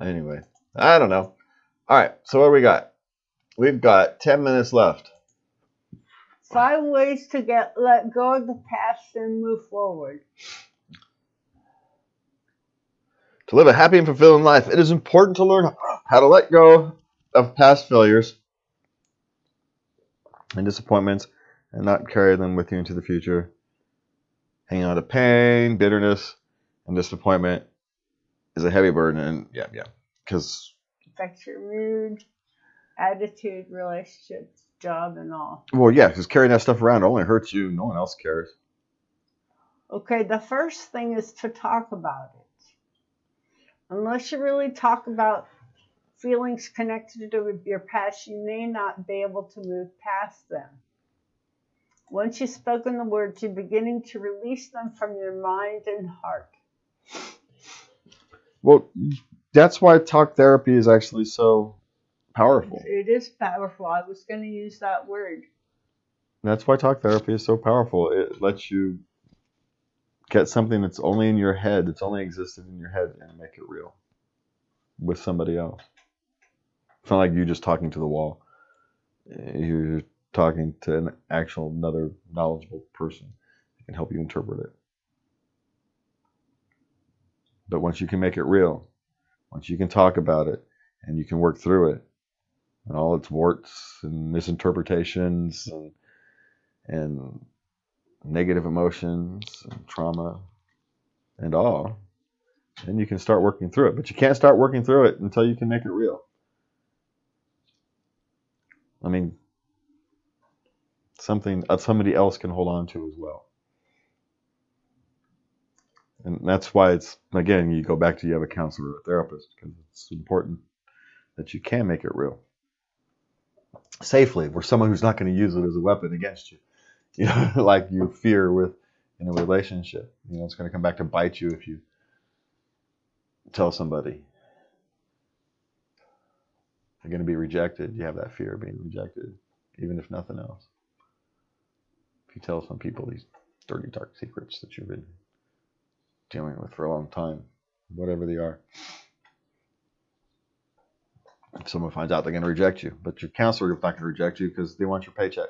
Anyway, I don't know. All right, so what do we got? We've got 10 minutes left. 5 ways to let go of the past and move forward. To live a happy and fulfilling life, it is important to learn how to let go of past failures and disappointments and not carry them with you into the future. Hanging on to pain, bitterness, and disappointment is a heavy burden. And yeah, because affects your mood, attitude, relationships, job, and all. Well, yeah, because carrying that stuff around only hurts you. No one else cares. Okay, the first thing is to talk about it. Unless you really talk about feelings connected to your past, you may not be able to move past them. Once you've spoken the words, you're beginning to release them from your mind and heart. Well, that's why talk therapy is actually so powerful. It is powerful. I was going to use that word. That's why talk therapy is so powerful. It lets you get something that's only in your head, that's only existed in your head, and make it real with somebody else. It's not like you just talking to the wall. You're talking to another knowledgeable person who can help you interpret it. But once you can make it real, once you can talk about it, and you can work through it, and all its warts and misinterpretations and negative emotions and trauma and all, then you can start working through it. But you can't start working through it until you can make it real. I mean, something somebody else can hold on to as well. And that's why it's, again, you go back to you have a counselor or a therapist, because it's important that you can make it real. Safely, where someone who's not going to use it as a weapon against you. Like you fear in a relationship. It's going to come back to bite you if you tell somebody they're going to be rejected. You have that fear of being rejected, even if nothing else. If you tell some people these dirty, dark secrets that you've been dealing with for a long time, whatever they are. If someone finds out, they're going to reject you. But your counselor is not going to reject you because they want your paycheck.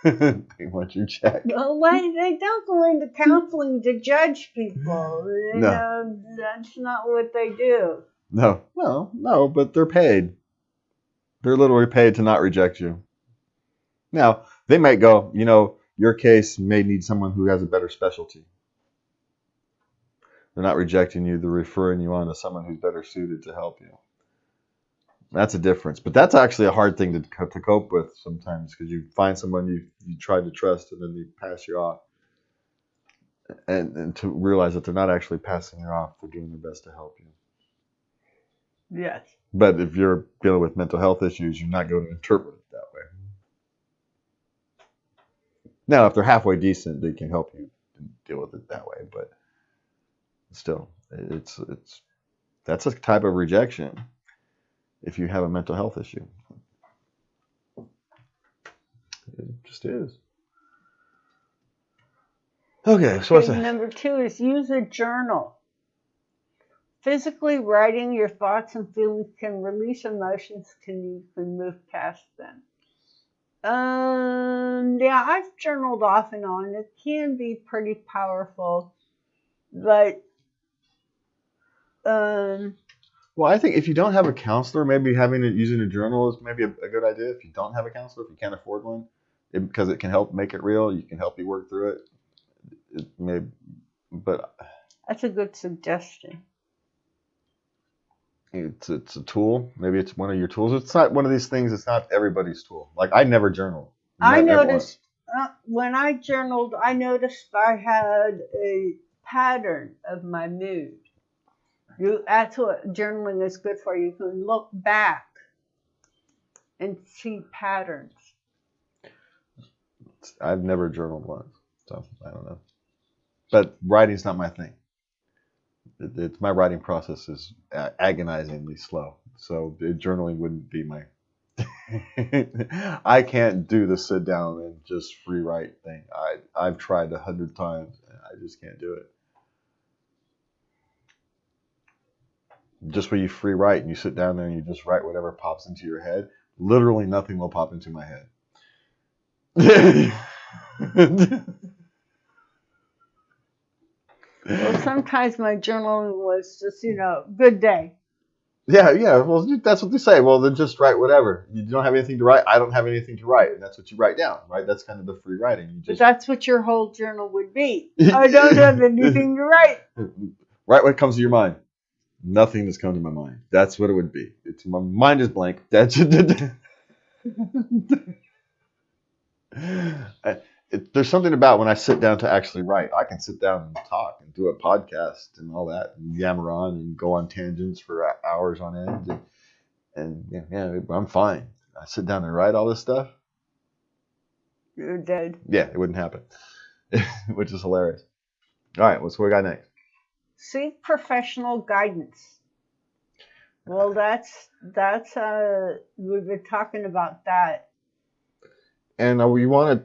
They want your check. Well, they don't go into counseling to judge people. No. That's not what they do. No. Well, no, but they're paid. They're literally paid to not reject you. Now, they might go, your case may need someone who has a better specialty. They're not rejecting you. They're referring you on to someone who's better suited to help you. That's a difference. But that's actually a hard thing to cope with sometimes, because you find someone you tried to trust and then they pass you off. And to realize that they're not actually passing you off. They're doing their best to help you. Yes. But if you're dealing with mental health issues, you're not going to interpret it that way. Now, if they're halfway decent, they can help you deal with it that way. But still, it's that's a type of rejection if you have a mental health issue. It just is. Okay, so what's that? Number 2 is use a journal. Physically writing your thoughts and feelings can release emotions, you can move past them. Yeah, I've journaled off and on. It can be pretty powerful, but well, I think if you don't have a counselor, maybe using a journal is maybe a good idea. If you don't have a counselor, if you can't afford one, because it can help make it real, you can help you work through it. It may, but that's a good suggestion. It's a tool. Maybe it's one of your tools. It's not one of these things. It's not everybody's tool. Like I never journal. I noticed when I journaled, I noticed I had a pattern of my mood. That's what journaling is good for. You can look back and see patterns. I've never journaled once, so I don't know. But writing's not my thing. My writing process is agonizingly slow, so journaling wouldn't be my. I can't do the sit down and just free write thing. I've tried 100 times and I just can't do it. Just where you free write and you sit down there and you just write whatever pops into your head, literally nothing will pop into my head. Well, sometimes my journaling was just, good day. Yeah. Well, that's what they say. Well, then just write whatever. You don't have anything to write. I don't have anything to write. And that's what you write down, right? That's kind of the free writing. But that's what your whole journal would be. I don't have anything to write. Write what comes to your mind. Nothing that's come to my mind. That's what it would be. My mind is blank. That's there's something about when I sit down to actually write. I can sit down and talk and do a podcast and all that, and yammer on and go on tangents for hours on end, and yeah, I'm fine. I sit down and write all this stuff. You're dead. Yeah, it wouldn't happen, which is hilarious. All right, what's what we got next? Seek professional guidance. Well, that's we've been talking about that. And we want to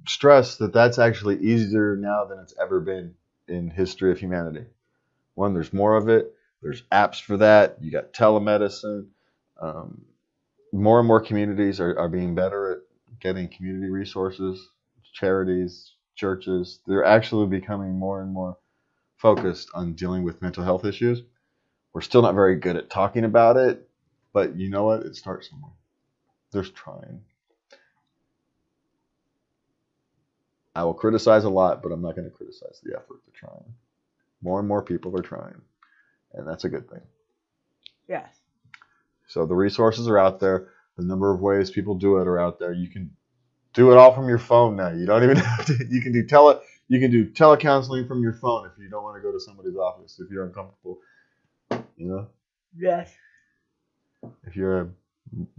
stress that that's actually easier now than it's ever been in history of humanity. One, there's more of it. There's apps for that. You got telemedicine. More and more communities are being better at getting community resources, charities, churches. They're actually becoming more and more focused on dealing with mental health issues. We're still not very good at talking about it, but you know what? It starts somewhere. There's trying. I will criticize a lot, but I'm not going to criticize the effort to try. More and more people are trying, and that's a good thing. Yes. So the resources are out there. The number of ways people do it are out there. You can do it all from your phone now. You don't even have to. You can do telecounseling from your phone if you don't want to go to somebody's office if you're uncomfortable. Yes. If you're a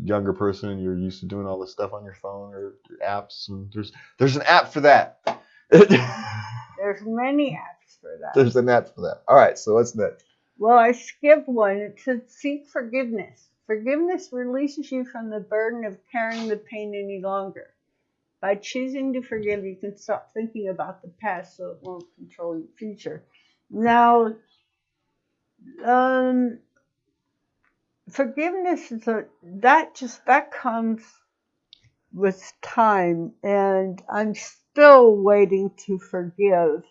younger person and you're used to doing all this stuff on your phone or apps, and there's an app for that. There's many apps for that. There's an app for that. All right, so what's next? Well, I skipped one. It said seek forgiveness. Forgiveness releases you from the burden of carrying the pain any longer. By choosing to forgive, you can stop thinking about the past so it won't control your future. Now, forgiveness is that comes with time, and I'm still waiting to forgive.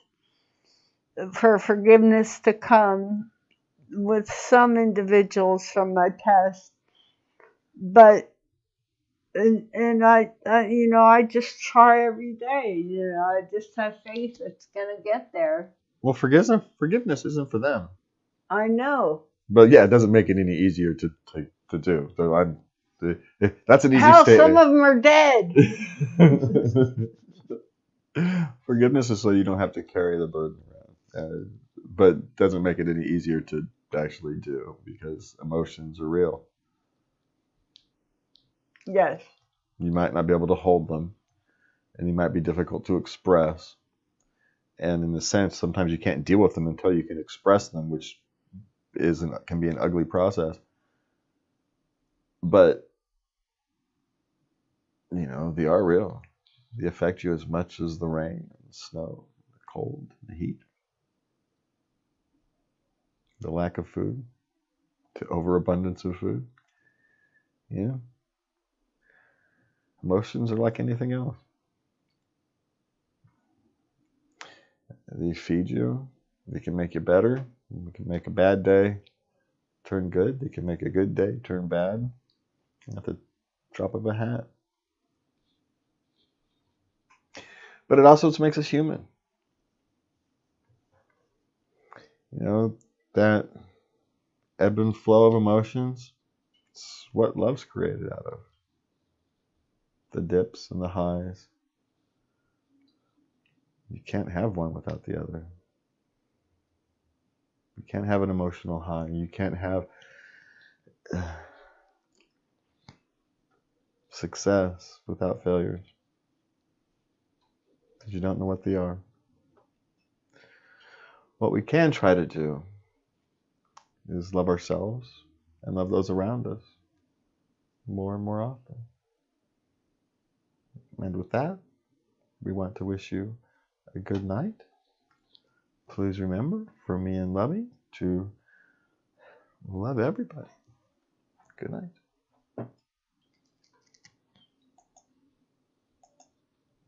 For forgiveness to come with some individuals from my past, but I just try every day. I just have faith it's gonna get there. Well, forgiveness isn't for them. I know. But yeah, it doesn't make it any easier to do. So that's an easy Hell, statement. some of them are dead. Forgiveness is so you don't have to carry the burden around, but doesn't make it any easier to actually do because emotions are real. Yes. You might not be able to hold them, and they might be difficult to express. And in a sense, sometimes you can't deal with them until you can express them, which can be an ugly process. But, they are real. They affect you as much as the rain, the snow, the cold, the heat, the lack of food, the overabundance of food. Emotions are like anything else. They feed you. They can make you better. They can make a bad day turn good. They can make a good day turn bad at the drop of a hat. But it also makes us human. That ebb and flow of emotions, it's what love's created out of. The dips and the highs. You can't have one without the other. You can't have an emotional high. You can't have success without failures. Because you don't know what they are. What we can try to do is love ourselves and love those around us more and more often. And with that, we want to wish you a good night. Please remember, for me and Lovey, to love everybody. Good night.